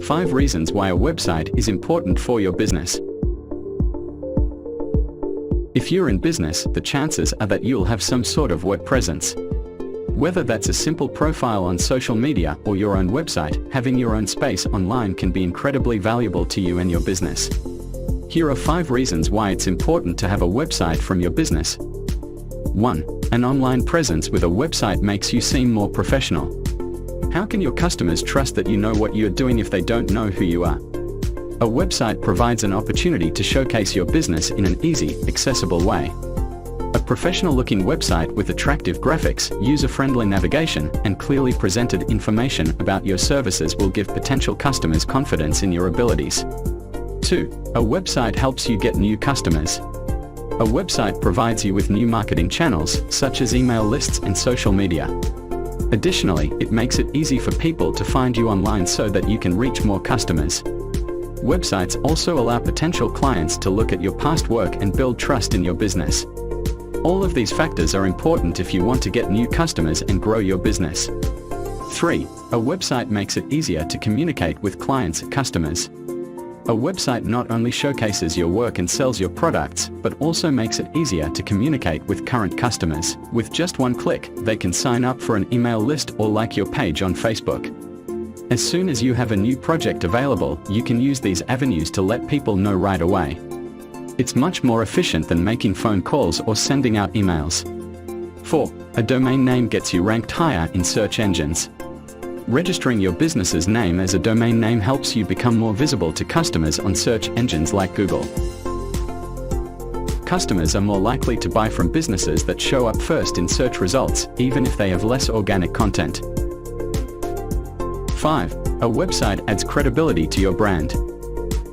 5 reasons why a website is important for your business. If you're in business, the chances are that you'll have some sort of web presence. Whether that's a simple profile on social media or your own website, having your own space online can be incredibly valuable to you and your business. Here are 5 reasons why it's important to have a website from your business. 1. An online presence with a website makes you seem more professional. How can your customers trust that you know what you're doing if they don't know who you are? A website provides an opportunity to showcase your business in an easy, accessible way. A professional-looking website with attractive graphics, user-friendly navigation, and clearly presented information about your services will give potential customers confidence in your abilities. 2. A website helps you get new customers. A website provides you with new marketing channels, such as email lists and social media. Additionally, it makes it easy for people to find you online so that you can reach more customers. Websites also allow potential clients to look at your past work and build trust in your business. All of these factors are important if you want to get new customers and grow your business. 3. A website makes it easier to communicate with clients and customers. A website not only showcases your work and sells your products, but also makes it easier to communicate with current customers. With just one click, they can sign up for an email list or like your page on Facebook. As soon as you have a new project available, you can use these avenues to let people know right away. It's much more efficient than making phone calls or sending out emails. 4. A domain name gets you ranked higher in search engines. Registering your business's name as a domain name helps you become more visible to customers on search engines like Google. Customers are more likely to buy from businesses that show up first in search results, even if they have less organic content. 5. A website adds credibility to your brand.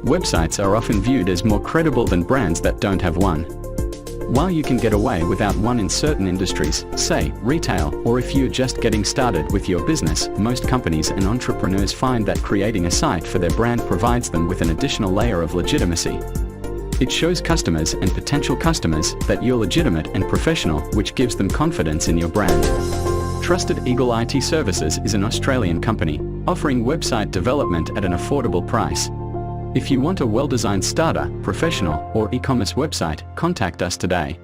Websites are often viewed as more credible than brands that don't have one. While you can get away without one in certain industries, say, retail, or if you're just getting started with your business, most companies and entrepreneurs find that creating a site for their brand provides them with an additional layer of legitimacy. It shows customers and potential customers that you're legitimate and professional, which gives them confidence in your brand. Trusted Eagle IT Services is an Australian company, offering website development at an affordable price. If you want a well-designed starter, professional, or e-commerce website, contact us today.